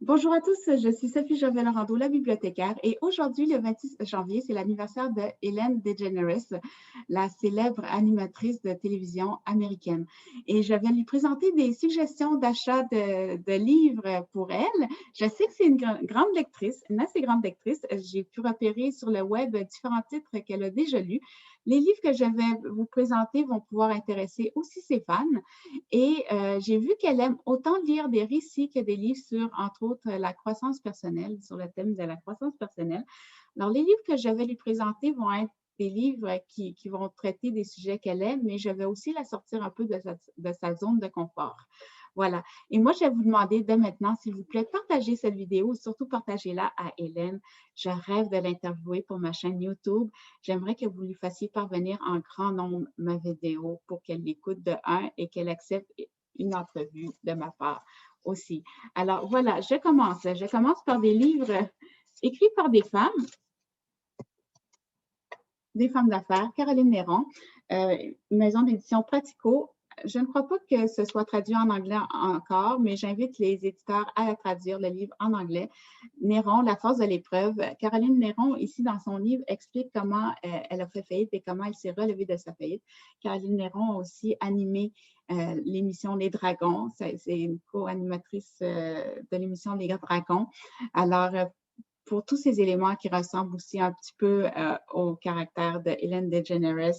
Bonjour à tous, je suis Sophie Jovel-Orando, la bibliothécaire, et aujourd'hui, le 26 janvier, c'est l'anniversaire de Ellen DeGeneres, la célèbre animatrice de télévision américaine. Et je viens lui présenter des suggestions d'achat de livres pour elle. Je sais que c'est une grande lectrice, une assez grande lectrice. J'ai pu repérer sur le web différents titres qu'elle a déjà lus. Les livres que je vais vous présenter vont pouvoir intéresser aussi ses fans. Et j'ai vu qu'elle aime autant lire des récits que des livres sur, entre autres, la croissance personnelle, sur le thème de la croissance personnelle. Alors, les livres que je vais lui présenter vont être des livres qui vont traiter des sujets qu'elle aime, mais je vais aussi la sortir un peu de sa zone de confort. Voilà. Et moi, je vais vous demander dès maintenant, s'il vous plaît, partagez cette vidéo, surtout partagez-la à Hélène. Je rêve de l'interviewer pour ma chaîne YouTube. J'aimerais que vous lui fassiez parvenir en grand nombre ma vidéo pour qu'elle l'écoute de un et qu'elle accepte une entrevue de ma part aussi. Alors voilà, je commence. Je commence par des livres écrits par des femmes d'affaires, Caroline Néron, maison d'édition Pratico. Je ne crois pas que ce soit traduit en anglais encore, mais j'invite les éditeurs à traduire le livre en anglais. Néron, La force de l'épreuve. Caroline Néron, ici dans son livre, explique comment elle a fait faillite et comment elle s'est relevée de sa faillite. Caroline Néron a aussi animé l'émission Les Dragons. C'est une co-animatrice de l'émission Les Dragons. Alors, pour tous ces éléments qui ressemblent aussi un petit peu au caractère de Ellen DeGeneres,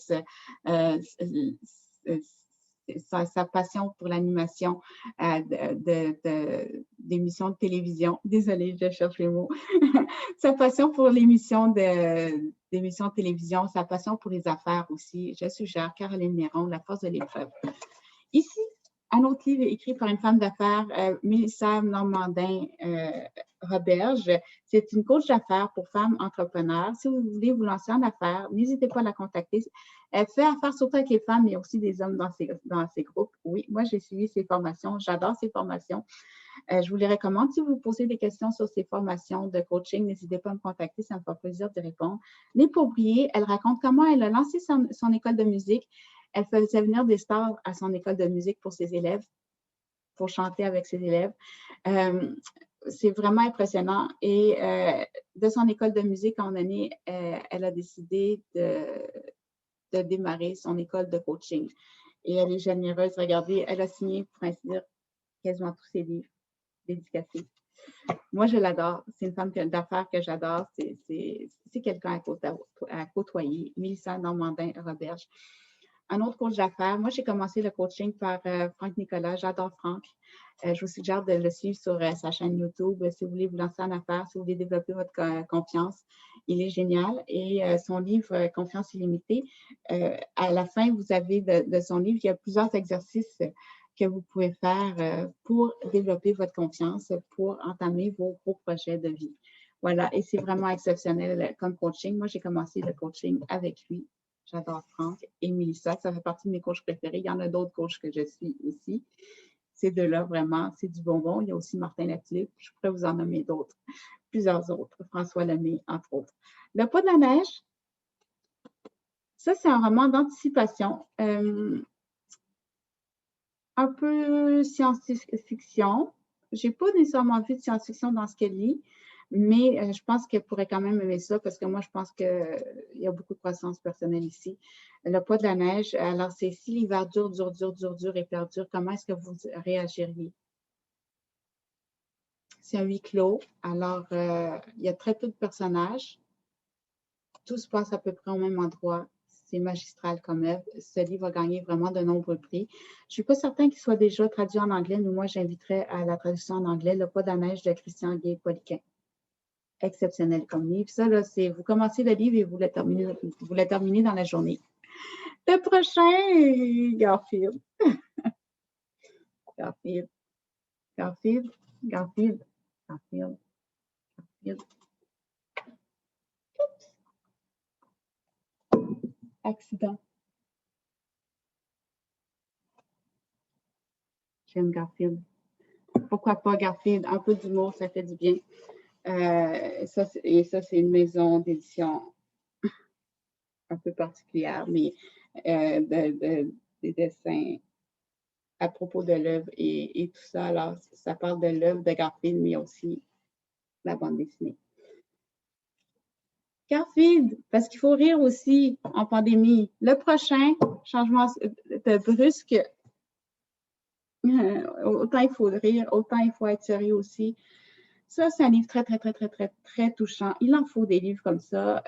sa passion pour l'animation d'émissions de télévision. Désolée, je cherche les mots. Sa passion pour d'émissions de télévision, sa passion pour les affaires aussi. Je suggère Caroline Néron, La force de l'épreuve. Ici, un autre livre écrit par une femme d'affaires, Mélissa Normandin-Roberge. C'est une coach d'affaires pour femmes entrepreneurs. Si vous voulez vous lancer en affaires, n'hésitez pas à la contacter. Elle fait affaire surtout avec les femmes, mais aussi des hommes dans ses groupes. Oui, moi, j'ai suivi ses formations. J'adore ses formations. Je vous les recommande. Si vous posez des questions sur ces formations de coaching, n'hésitez pas à me contacter. Ça me fait plaisir de répondre. N'est pas oublié, elle raconte comment elle a lancé son école de musique. Elle faisait venir des stars à son école de musique pour ses élèves, pour chanter avec ses élèves. C'est vraiment impressionnant. Et de son école de musique, en année, elle a décidé de démarrer son école de coaching. Et elle est généreuse. Regardez, elle a signé, pour ainsi dire, quasiment tous ses livres dédicacés. Moi, je l'adore. C'est une femme d'affaires que j'adore. C'est quelqu'un à côtoyer. Mélissa Normandin-Roberge. Un autre coach d'affaires. Moi, j'ai commencé le coaching par Franck Nicolas. J'adore Franck. Je vous suggère de le suivre sur sa chaîne YouTube si vous voulez vous lancer en affaires, si vous voulez développer votre confiance. Il est génial. Et son livre Confiance illimitée, à la fin, vous avez de son livre, il y a plusieurs exercices que vous pouvez faire pour développer votre confiance, pour entamer vos gros projets de vie. Voilà, et c'est vraiment exceptionnel comme coaching. Moi, j'ai commencé le coaching avec lui. J'adore Franck et Mélissa. Ça fait partie de mes coachs préférés. Il y en a d'autres coachs que je suis aussi. Ces deux-là, vraiment, c'est du bonbon. Il y a aussi Martin Latulippe. Je pourrais vous en nommer d'autres, plusieurs autres. François Lemay, entre autres. Le pas de la neige, ça, c'est un roman d'anticipation. Un peu science-fiction. Je n'ai pas nécessairement vu de science-fiction dans ce qu'elle lit, mais je pense qu'elle pourrait quand même aimer ça parce que moi, je pense qu'il y a beaucoup de croissance personnelle ici. Le poids de la neige, alors c'est si l'hiver dure et perdure, comment est-ce que vous réagiriez? C'est un huis clos, alors il y a très peu de personnages. Tout se passe à peu près au même endroit. C'est magistral comme œuvre. Ce livre a gagné vraiment de nombreux prix. Je ne suis pas certaine qu'il soit déjà traduit en anglais, mais moi, j'inviterais à la traduction en anglais, Le pas de la neige de Christian Gay-Poliquin. Exceptionnel comme livre. Ça, là, c'est vous commencez le livre et vous le terminez dans la journée. Le prochain, Garfield. Garfield. Garfield. Garfield. Garfield. Garfield. Accident. J'aime Garfield. Pourquoi pas Garfield? Un peu d'humour, ça fait du bien. Ça, c'est une maison d'édition un peu particulière, mais des dessins à propos de l'œuvre et tout ça. Alors, ça parle de l'œuvre de Garfield, mais aussi la bande dessinée. Garfield, parce qu'il faut rire aussi en pandémie. Le prochain changement de brusque, autant il faut rire, autant il faut être sérieux aussi. Ça, c'est un livre très, très, très, très, très, très touchant. Il en faut des livres comme ça.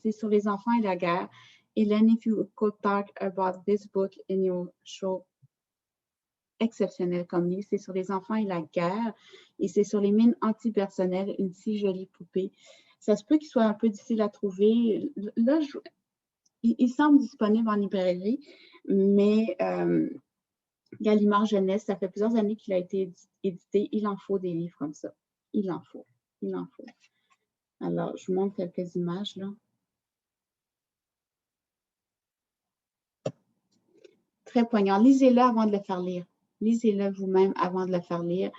C'est sur les enfants et la guerre. Hélène, if you could talk about this book in your show, exceptionnel comme livre. C'est sur les enfants et la guerre. Et c'est sur les mines antipersonnelles, une si jolie poupée. Ça se peut qu'il soit un peu difficile à trouver. Là, il semble disponible en librairie, mais Gallimard Jeunesse, ça fait plusieurs années qu'il a été édité. Il en faut des livres comme ça. Il en faut. Il en faut. Alors, je vous montre quelques images, là. Très poignant. Lisez-le avant de le faire lire. Lisez-le vous-même avant de le faire lire.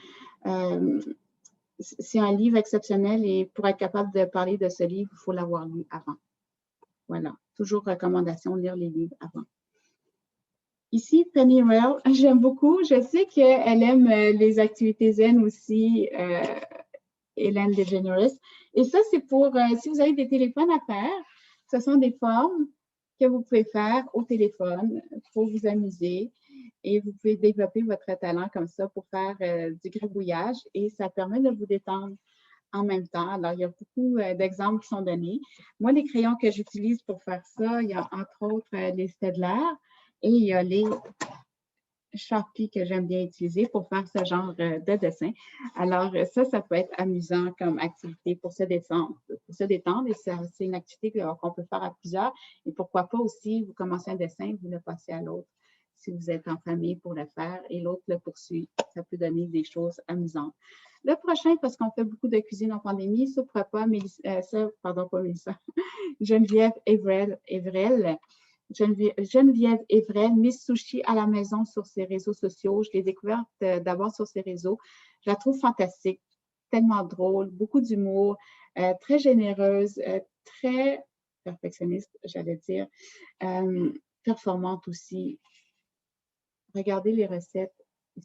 C'est un livre exceptionnel et pour être capable de parler de ce livre, il faut l'avoir lu avant. Voilà. Toujours recommandation, lire les livres avant. Ici, Penny Rail, j'aime beaucoup. Je sais qu'elle aime les activités zen aussi, Hélène DeGeneres. Et ça, c'est pour, si vous avez des téléphones à faire, ce sont des formes que vous pouvez faire au téléphone pour vous amuser. Et vous pouvez développer votre talent comme ça pour faire du gribouillage et ça permet de vous détendre en même temps. Alors, il y a beaucoup d'exemples qui sont donnés. Moi, les crayons que j'utilise pour faire ça, il y a entre autres les Staedtler et il y a les Sharpie que j'aime bien utiliser pour faire ce genre de dessin. Alors, ça peut être amusant comme activité pour se détendre. Et c'est une activité qu'on peut faire à plusieurs. Et pourquoi pas aussi, vous commencez un dessin, vous le passez à l'autre si vous êtes en famille pour le faire et l'autre le poursuit. Ça peut donner des choses amusantes. Le prochain, parce qu'on fait beaucoup de cuisine en pandémie, soupe repas, Geneviève Evrel. Geneviève Evrel, Miss Sushi à la maison sur ses réseaux sociaux. Je l'ai découverte d'abord sur ses réseaux. Je la trouve fantastique, tellement drôle, beaucoup d'humour, très généreuse, très perfectionniste, j'allais dire, performante aussi. Regardez les recettes.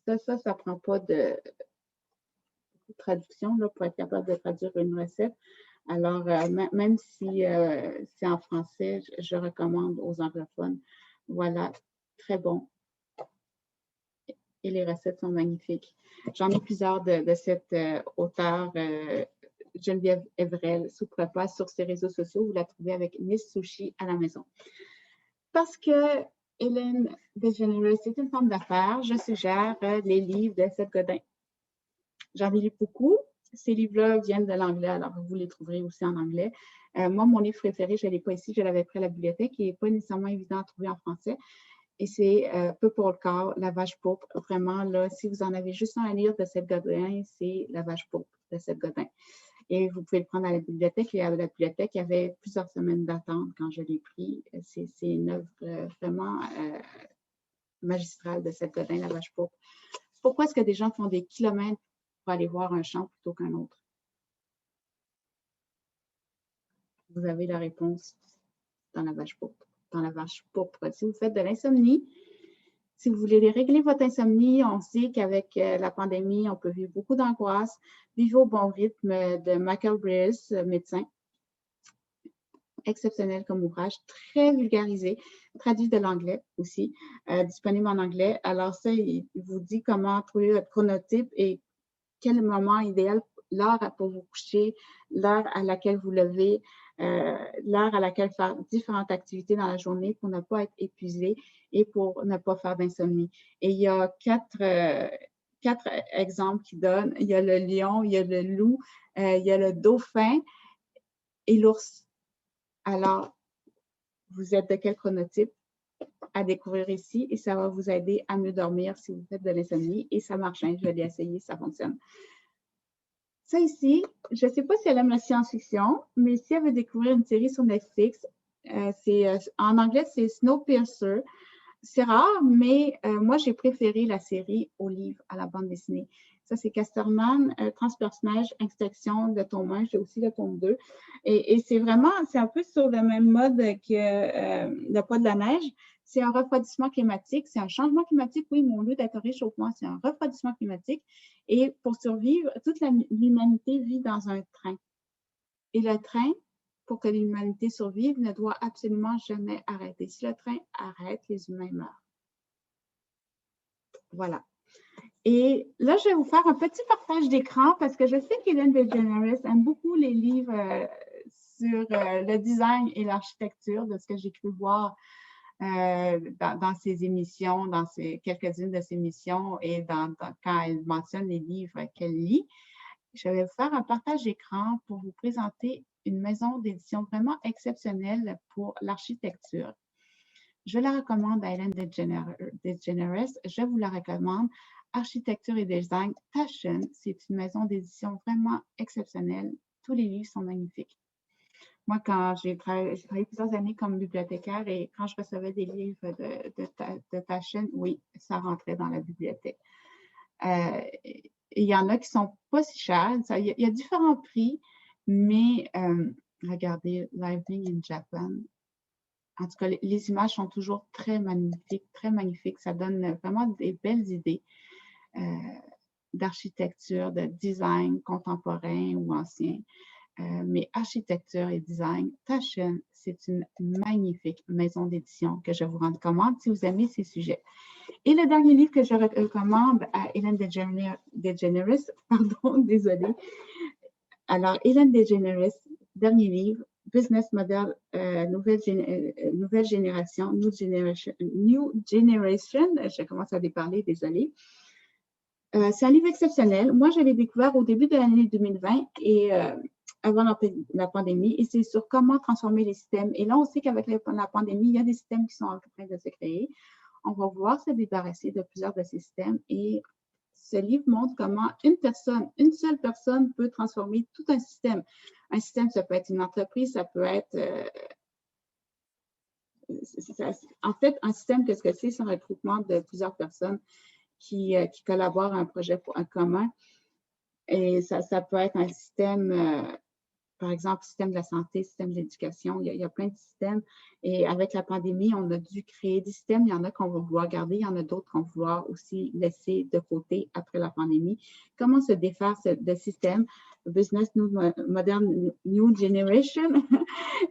Ça prend pas de traduction là, pour être capable de traduire une recette. Alors, même si c'est en français, je recommande aux anglophones. Voilà, très bon. Et les recettes sont magnifiques. J'en ai plusieurs de cette auteure, Geneviève Evrel, soupe repas sur ses réseaux sociaux. Vous la trouvez avec Miss Sushi à la maison. Parce que Hélène DeGeneres, c'est une femme d'affaires, je suggère les livres de Seth Godin. J'en ai lu beaucoup. Ces livres-là viennent de l'anglais, alors vous les trouverez aussi en anglais. Moi, mon livre préféré, je ne l'ai pas ici, je l'avais pris à la bibliothèque, qui n'est pas nécessairement évident à trouver en français. Et c'est Peu pour le corps, La vache pourpre. Vraiment, là, si vous en avez juste un à lire de Seth Godin, c'est La vache pourpre de Seth Godin. Et vous pouvez le prendre à la bibliothèque. Et à la bibliothèque, il y avait plusieurs semaines d'attente quand je l'ai pris. C'est une œuvre vraiment magistrale de Seth Godin, La vache pourpre. Pourquoi est-ce que des gens font des kilomètres pour aller voir un champ plutôt qu'un autre? Vous avez la réponse dans La vache pourpre. Dans La vache pourpre. Si vous faites de l'insomnie, si vous voulez régler votre insomnie, on sait qu'avec la pandémie, on peut vivre beaucoup d'angoisse. Vivre au bon rythme de Michael Brears, médecin. Exceptionnel comme ouvrage, très vulgarisé, traduit de l'anglais aussi, disponible en anglais. Alors ça, il vous dit comment trouver votre chronotype et quel moment idéal, l'heure pour vous coucher, l'heure à laquelle vous levez, l'heure à laquelle faire différentes activités dans la journée pour ne pas être épuisé et pour ne pas faire d'insomnie. Et il y a quatre exemples qui donnent. Il y a le lion, il y a le loup, il y a le dauphin et l'ours. Alors, vous êtes de quel chronotype à découvrir ici et ça va vous aider à mieux dormir si vous faites de l'insomnie et ça marche, hein, je l'ai essayé, ça fonctionne. Ça ici, je ne sais pas si elle aime la science-fiction, mais si elle veut découvrir une série sur Netflix, en anglais, c'est Snowpiercer. C'est rare, mais moi, j'ai préféré la série au livre, à la bande dessinée. Ça, c'est Casterman, Transpersonnage, Extinction, le tome 1. J'ai aussi le tome 2. Et c'est vraiment, c'est un peu sur le même mode que Le poids de la neige. c'est un refroidissement climatique, c'est un changement climatique, oui, mais au lieu d'être un réchauffement, c'est un refroidissement climatique. Et pour survivre, toute l'humanité vit dans un train. Et le train, pour que l'humanité survive, ne doit absolument jamais arrêter. Si le train arrête, les humains meurent. Voilà. Et là, je vais vous faire un petit partage d'écran parce que je sais qu'Ellen DeGeneres aime beaucoup les livres sur le design et l'architecture, de ce que j'ai cru voir dans ses émissions, dans quelques-unes de ses émissions et quand elle mentionne les livres qu'elle lit. Je vais vous faire un partage d'écran pour vous présenter une maison d'édition vraiment exceptionnelle pour l'architecture. Je la recommande à Ellen DeGeneres. Je vous la recommande. Architecture et design, Taschen, c'est une maison d'édition vraiment exceptionnelle. Tous les livres sont magnifiques. Moi, quand j'ai travaillé plusieurs années comme bibliothécaire et quand je recevais des livres de Taschen, oui, ça rentrait dans la bibliothèque. Il y en a qui ne sont pas si chers. Il y a différents prix, mais regardez, Living in Japan. En tout cas, les images sont toujours très magnifiques, très magnifiques. Ça donne vraiment des belles idées d'architecture, de design contemporain ou ancien. Mais architecture et design, Taschen, c'est une magnifique maison d'édition que je vous recommande si vous aimez ces sujets. Et le dernier livre que je recommande à Ellen DeGeneres, pardon, désolée. Alors, Ellen DeGeneres, dernier livre, Business Model, nouvelle génération, New Generation, je commence à déparler, désolée. C'est un livre exceptionnel. Moi, je l'ai découvert au début de l'année 2020 et avant la pandémie, et c'est sur comment transformer les systèmes. Et là, on sait qu'avec la pandémie, il y a des systèmes qui sont en train de se créer. On va pouvoir se débarrasser de plusieurs de ces systèmes et ce livre montre comment une seule personne peut transformer tout un système. Un système, ça peut être une entreprise, ça peut être... en fait, un système, qu'est-ce que c'est? C'est un regroupement de plusieurs personnes qui collaborent à un projet commun. Et ça peut être un système... par exemple, système de la santé, système de l'éducation, il y a plein de systèmes. Et avec la pandémie, on a dû créer des systèmes. Il y en a qu'on va vouloir garder, il y en a d'autres qu'on va vouloir aussi laisser de côté après la pandémie. Comment se défaire de système? Business Modern New Generation.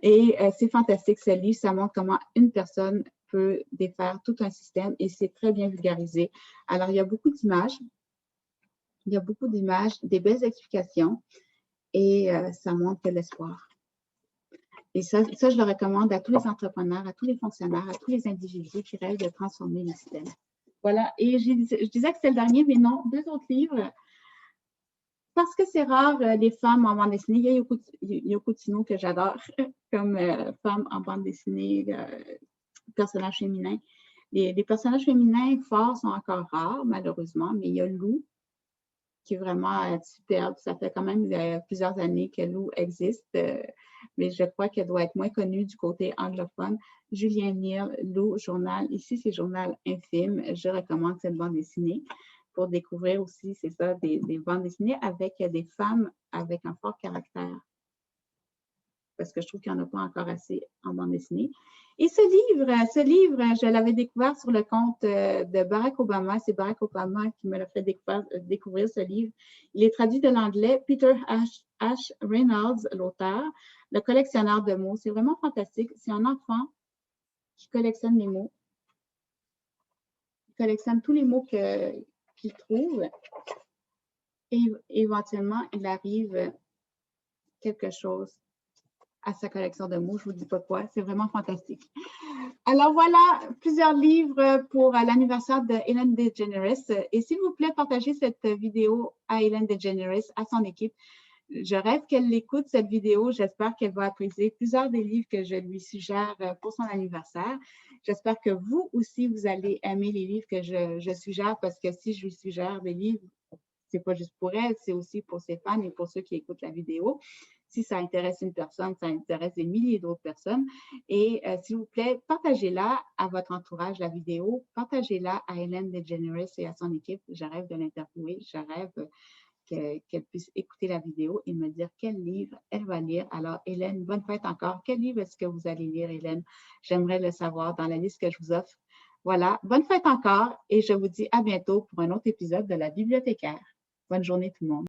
Et c'est fantastique, ce livre. Ça montre comment une personne peut défaire tout un système et c'est très bien vulgarisé. Alors, il y a beaucoup d'images. Il y a beaucoup d'images, des belles explications. Et ça montre de l'espoir. Et ça, je le recommande à tous les entrepreneurs, à tous les fonctionnaires, à tous les individus qui rêvent de transformer le système. Voilà. Et je disais que c'était le dernier, mais non, 2 autres livres. Parce que c'est rare, les femmes en bande dessinée. Il y a Yoko Tsuno que j'adore comme femme en bande dessinée, personnage féminin. Les personnages féminins forts sont encore rares, malheureusement, mais il y a Lou, qui est vraiment superbe. Ça fait quand même plusieurs années que Lou existe, mais je crois qu'elle doit être moins connue du côté anglophone. Julien Neal, Lou, journal. Ici, c'est Journal infime. Je recommande cette bande dessinée pour découvrir aussi, c'est ça, des bandes dessinées avec des femmes avec un fort caractère. Parce que je trouve qu'il n'y en a pas encore assez en bande dessinée. Et ce livre, je l'avais découvert sur le compte de Barack Obama. C'est Barack Obama qui me l'a fait découvrir ce livre. Il est traduit de l'anglais. Peter H. Reynolds, l'auteur, le collectionneur de mots. C'est vraiment fantastique. C'est un enfant qui collectionne les mots. Il collectionne tous les mots qu'il trouve. Et éventuellement, il arrive quelque chose à sa collection de mots. Je ne vous dis pas quoi, c'est vraiment fantastique. Alors voilà, plusieurs livres pour l'anniversaire de Ellen DeGeneres. Et s'il vous plaît, partagez cette vidéo à Ellen DeGeneres, à son équipe. Je rêve qu'elle écoute cette vidéo. J'espère qu'elle va apprécier plusieurs des livres que je lui suggère pour son anniversaire. J'espère que vous aussi, vous allez aimer les livres que je suggère parce que si je lui suggère des livres, c'est pas juste pour elle, c'est aussi pour ses fans et pour ceux qui écoutent la vidéo. Si ça intéresse une personne, ça intéresse des milliers d'autres personnes. Et s'il vous plaît, partagez-la à votre entourage, la vidéo. Partagez-la à Ellen DeGeneres et à son équipe. Je rêve de l'interviewer. Je rêve qu'elle puisse écouter la vidéo et me dire quel livre elle va lire. Alors, Hélène, bonne fête encore. Quel livre est-ce que vous allez lire, Hélène? J'aimerais le savoir dans la liste que je vous offre. Voilà, bonne fête encore et je vous dis à bientôt pour un autre épisode de La Bibliothécaire. Bonne journée tout le monde.